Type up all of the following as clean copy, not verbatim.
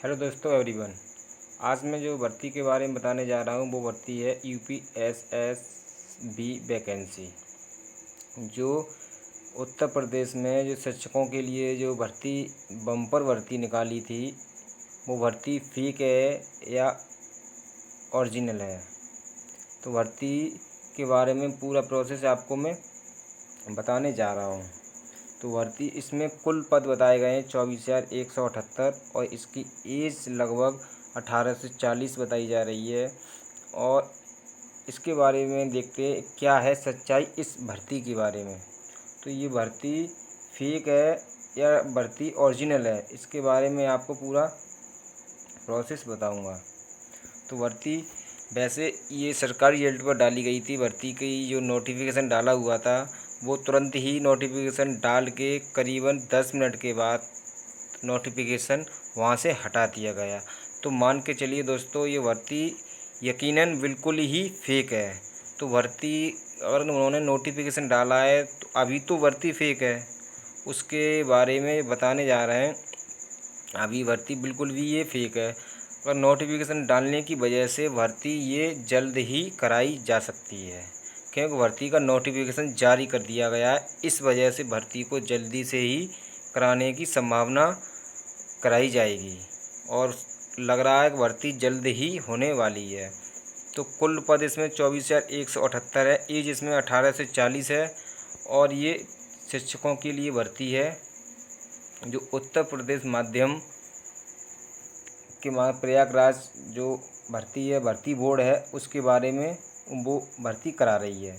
Hello दोस्तों everyone. आज मैं जो भर्ती के बारे में बताने जा रहा हूँ वो भर्ती है यूपीएसएसबी वैकेंसी। जो उत्तर प्रदेश में जो शिक्षकों के लिए जो भर्ती बम्पर भर्ती निकाली थी वो भर्ती फेक है या ओरिजिनल है। तो भर्ती के बारे में पूरा प्रोसेस आपको मैं बताने जा रहा हूँ। तो भर्ती इसमें कुल पद बताए गए हैं 24,178 और इसकी एज लगभग 18 से 40 बताई जा रही है। और इसके बारे में देखते हैं क्या है सच्चाई इस भर्ती के बारे में। तो ये भर्ती फेक है या भर्ती ओरिजिनल है, इसके बारे में आपको पूरा प्रोसेस बताऊंगा। तो भर्ती वैसे ये सरकारी एजेंट पर डाली गई थी। भर्ती की जो नोटिफिकेशन डाला हुआ था वो तुरंत ही नोटिफिकेशन डाल के करीबन 10 मिनट के बाद नोटिफिकेशन वहाँ से हटा दिया गया। तो मान के चलिए दोस्तों ये भर्ती यकीनन बिल्कुल ही फेक है। तो भर्ती अगर उन्होंने नोटिफिकेशन डाला है तो अभी तो भर्ती फेक है, उसके बारे में बताने जा रहे हैं। अभी भर्ती बिल्कुल भी ये फेक है और नोटिफिकेशन डालने की वजह से भर्ती ये जल्द ही कराई जा सकती है, क्योंकि भर्ती का नोटिफिकेशन जारी कर दिया गया है। इस वजह से भर्ती को जल्दी से ही कराने की संभावना कराई जाएगी और लग रहा है कि भर्ती जल्द ही होने वाली है। तो कुल पद इसमें 24,178 है। एज इसमें 18 से 40 है और ये शिक्षकों के लिए भर्ती है जो उत्तर प्रदेश माध्यम के प्रयागराज जो भर्ती है, भर्ती बोर्ड है, उसके बारे में वो भर्ती करा रही है।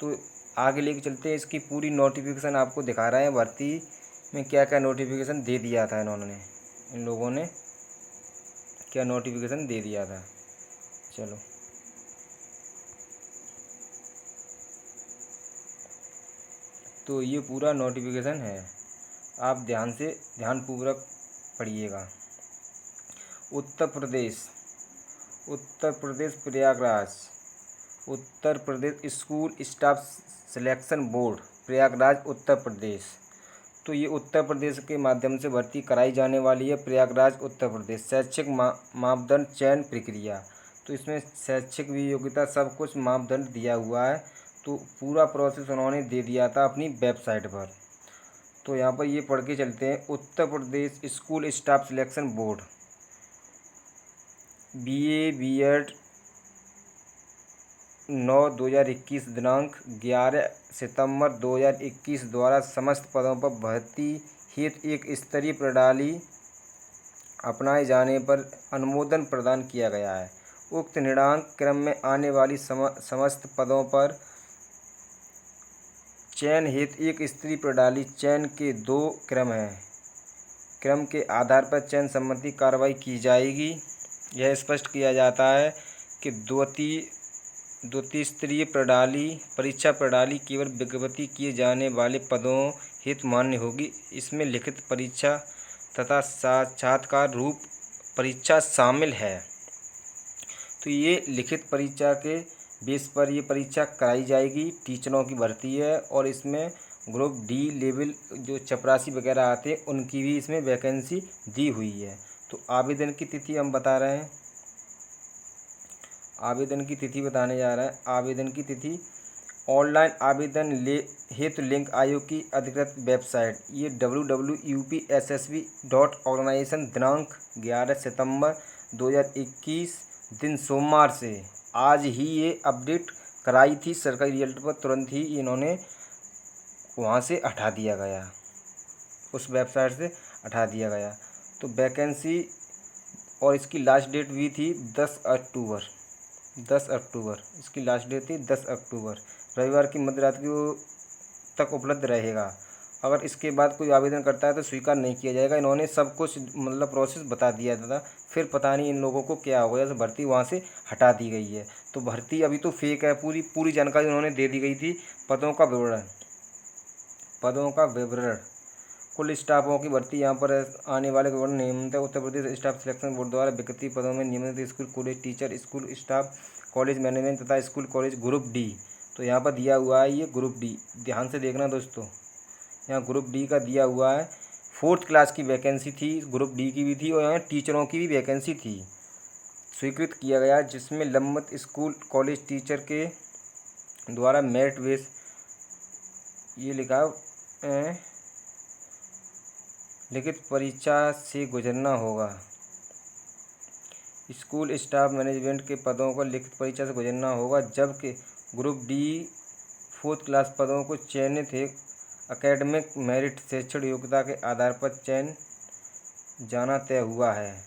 तो आगे लेके चलते हैं, इसकी पूरी नोटिफिकेशन आपको दिखा रहे हैं भर्ती में क्या क्या नोटिफिकेशन दे दिया था इन्होंने, इन लोगों ने क्या नोटिफिकेशन दे दिया था। चलो तो ये पूरा नोटिफिकेशन है, आप ध्यानपूर्वक पढ़िएगा। Uttar Pradesh Prayagraj, Uttar Pradesh school staff selection board Prayagraj Uttar Pradesh. तो ये उत्तर प्रदेश के माध्यम से भर्ती कराई जाने वाली है, प्रयागराज उत्तर प्रदेश। शैक्षिक मापदंड चयन प्रक्रिया, तो इसमें शैक्षिक भी योग्यता सब कुछ मापदंड दिया हुआ है। तो पूरा प्रोसेस उन्होंने दे दिया था अपनी वेबसाइट पर। तो यहाँ पर ये पढ़ के चलते हैं। Uttar Pradesh school staff selection board BA B.Ed 9/2021 दिनांक 11 सितंबर 2021 द्वारा समस्त पदों पर भर्ती हेतु एक स्तरीय प्रणाली अपनाए जाने पर अनुमोदन प्रदान किया गया है। उक्त निर्णायक क्रम में आने वाली समस्त पदों पर चयन हेतु एक स्तरीय प्रणाली चयन के 2 क्रम हैं। क्रम के आधार पर चयन संबंधी कार्रवाई की जाएगी। यह स्पष्ट किया जाता है कि द्वितीय स्तरीय प्रणाली परीक्षा प्रणाली केवल विज्ञप्ति किए जाने वाले पदों हेतु मान्य होगी। इसमें लिखित परीक्षा तथा साक्षात्कार रूप परीक्षा शामिल है। तो ये लिखित परीक्षा के बेस पर ये परीक्षा कराई जाएगी। टीचरों की भर्ती है और इसमें ग्रुप D लेवल जो चपरासी वगैरह आते हैं उनकी भी इसमें वैकेंसी दी हुई है। तो आवेदन की तिथि हम बता रहे हैं, आवेदन की तिथि बताने जा रहा है। आवेदन की तिथि ऑनलाइन आवेदन हेतु लिंक आयोग की अधिकृत वेबसाइट ये www.upssb.organization दिनांक 11 सितंबर 2021 दिन सोमवार से आज ही ये अपडेट कराई थी सरकारी रिजल्ट पर। तुरंत ही इन्होंने वहाँ से हटा दिया गया, उस वेबसाइट से हटा दिया गया। तो वैकेंसी और इसकी लास्ट डेट भी थी 10 अक्टूबर इसकी लास्ट डेट थी 10 अक्टूबर। रविवार की मध्यरात तक उपलब्ध रहेगा। अगर इसके बाद कोई आवेदन करता है तो स्वीकार नहीं किया जाएगा। इन्होंने सब कुछ मतलब प्रोसेस बता दिया था, फिर पता नहीं इन लोगों को क्या हो गया तो भर्ती वहाँ से हटा दी गई है। तो भर्ती अभी तो फेक है, पूरी जानकारी उन्होंने दे दी गई थी। पदों का विवरण कुल स्टाफों की भर्ती यहाँ पर आने वाले विवरण नियमित Uttar Pradesh staff selection board द्वारा विज्ञप्ति पदों में नियमित school college teacher, school staff college management तथा स्कूल कॉलेज ग्रुप D। तो यहाँ पर दिया हुआ है ये ग्रुप D, ध्यान से देखना दोस्तों, यहाँ ग्रुप D का दिया हुआ है 4th क्लास की वैकेंसी थी, ग्रुप डी की भी थी और यहाँ टीचरों की भी वैकेंसी थी, स्वीकृत किया गया, जिसमें लंबित स्कूल कॉलेज टीचर के द्वारा मेरिट बेस ये लिखा लिखित परीक्षा से गुजरना होगा। स्कूल स्टाफ मैनेजमेंट के पदों को लिखित परीक्षा से गुजरना होगा, जबकि ग्रुप डी 4th क्लास पदों को चयनित है एकेडमिक मेरिट शैक्षणिक योग्यता के आधार पर चयन जाना तय हुआ है।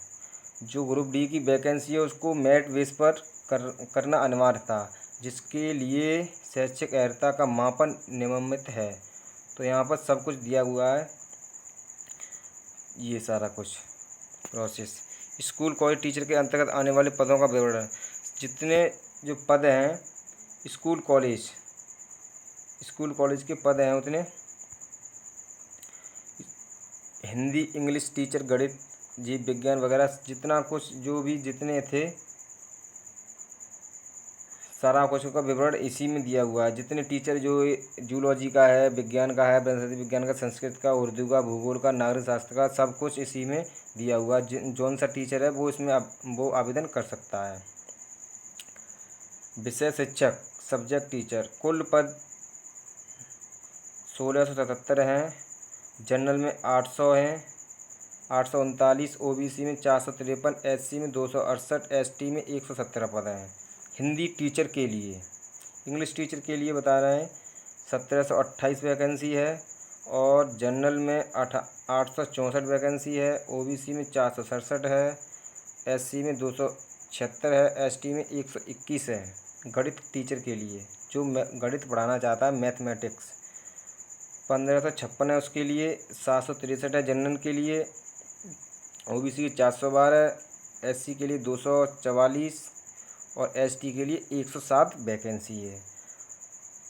जो ग्रुप डी की वैकेंसी है उसको मेरिट बेस पर करना अनिवार्य था, जिसके लिए शैक्षिक अर्हता का मापन नियमित है। तो यहाँ पर सब कुछ दिया हुआ है, ये सारा कुछ प्रोसेस। स्कूल कॉलेज टीचर के अंतर्गत आने वाले पदों का विवरण, जितने जो पद हैं स्कूल कॉलेज के पद हैं उतने हिंदी इंग्लिश टीचर, गणित, जीव विज्ञान वगैरह जितना कुछ जो भी जितने थे सारा कुछ का विवरण इसी में दिया हुआ है। जितने टीचर जो जूलॉजी का है, विज्ञान का है, वनस्पति विज्ञान का, संस्कृत का, उर्दू का, भूगोल का, नागरिक शास्त्र का, सब कुछ इसी में दिया हुआ है। जौन सा टीचर है वो इसमें वो आवेदन कर सकता है। विषय शिक्षक सब्जेक्ट टीचर, कुल पद 1677 हैं, जनरल में 800 हैं, 839, ओबीसी में 453, एससी में 268, एसटी में 117 पद हैं। हिंदी टीचर के लिए, इंग्लिश टीचर के लिए बता रहे हैं 1728 वैकेंसी है और जनरल में 864 वैकेंसी है, ओबीसी में 467 है, एससी में 276 है, एसटी में 121 है। गणित टीचर के लिए जो गणित पढ़ाना चाहता है, मैथमेटिक्स, 1556 है उसके लिए, 763 है जनरल के लिए, ओबीसी के 412, एससी के लिए 244 और एसटी के लिए 107 वैकेंसी है।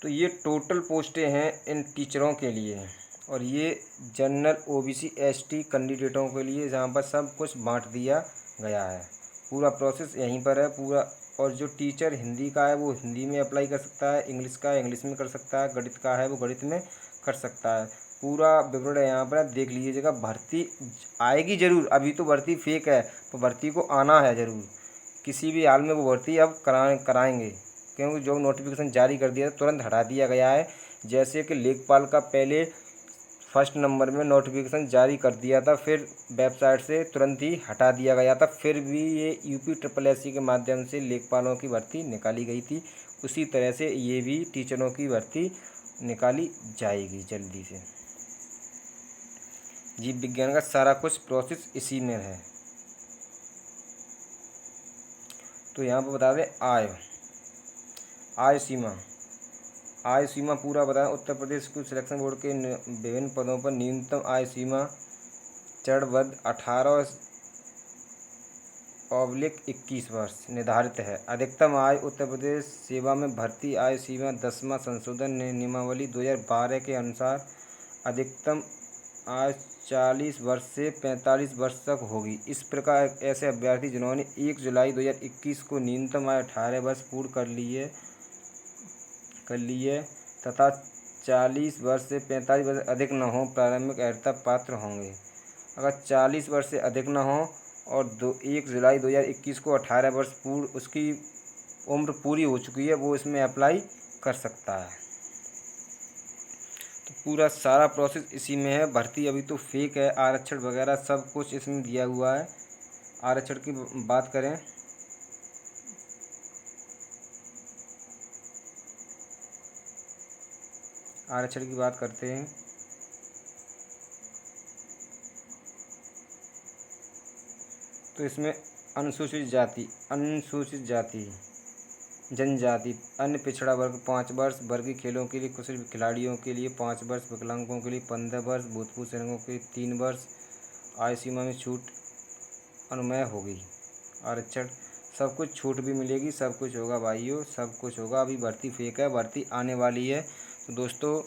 तो ये टोटल पोस्टें हैं इन टीचरों के लिए और ये जनरल ओबीसी एसटी कैंडिडेटों के लिए जहाँ पर सब कुछ बांट दिया गया है। पूरा प्रोसेस यहीं पर है पूरा। और जो टीचर हिंदी का है वो हिंदी में अप्लाई कर सकता है, इंग्लिश का है इंग्लिश में कर सकता है, गणित का है वो गणित में कर सकता है। पूरा विवरण यहाँ पर देख लीजिएगा। भर्ती आएगी ज़रूर, अभी तो भर्ती फेक है, तो भर्ती को आना है ज़रूर, किसी भी हाल में वो भर्ती अब कराएंगे, क्योंकि जो नोटिफिकेशन जारी कर दिया तुरंत हटा दिया गया है। जैसे कि लेखपाल का पहले फर्स्ट नंबर में नोटिफिकेशन जारी कर दिया था, फिर वेबसाइट से तुरंत ही हटा दिया गया था, फिर भी ये UPSSC के माध्यम से लेखपालों की भर्ती निकाली गई थी। उसी तरह से ये भी टीचरों की भर्ती निकाली जाएगी जल्दी से। जीव विज्ञान का सारा कुछ प्रोसेस इसी में है। तो यहाँ पर बता दें आय सीमा पूरा बताएं। उत्तर प्रदेश स्कूल सिलेक्शन बोर्ड के विभिन्न पदों पर न्यूनतम आय सीमा चरणबद्ध 18/21 वर्ष निर्धारित है। अधिकतम आय उत्तर प्रदेश सेवा में भर्ती आय सीमा 10वां संशोधन नियमावली 2012 के अनुसार अधिकतम आय 40 वर्ष से 45 वर्ष तक होगी। इस प्रकार ऐसे अभ्यर्थी जिन्होंने 1 जुलाई 2021 को न्यूनतम आय 18 वर्ष पूर्ण कर लिए तथा 40 वर्ष से 45 वर्ष अधिक न हो प्रारंभिक अर्हता पात्र होंगे। अगर 40 वर्ष से अधिक न हो और 1 जुलाई 2021 को 18 वर्ष पूर्ण उसकी उम्र पूरी हो चुकी है, वो इसमें अप्लाई कर सकता है। तो पूरा सारा प्रोसेस इसी में है। भर्ती अभी तो फेक है, आरक्षण वगैरह सब कुछ इसमें दिया हुआ है। आरक्षण की बात करें करते हैं। तो इसमें अनुसूचित जाति जनजाति, अन्य पिछड़ा वर्ग 5 वर्ष, वर्गीय खेलों के लिए कुशल खिलाड़ियों के लिए 5 वर्ष, विकलांगों के लिए 15 वर्ष, भूतपूर्व सैनिकों के लिए 3 वर्ष। आय सीमा में छूट अनुमेय होगी। आरक्षण सब कुछ छूट भी मिलेगी, सब कुछ होगा भाइयों, सब कुछ होगा। अभी भर्ती फेक है, भर्ती आने वाली है। तो दोस्तों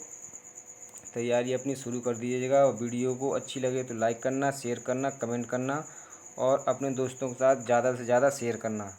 तैयारी अपनी शुरू कर दीजिएगा और वीडियो को अच्छी लगे तो लाइक करना, शेयर करना, कमेंट करना और अपने दोस्तों के साथ ज़्यादा से ज़्यादा शेयर करना।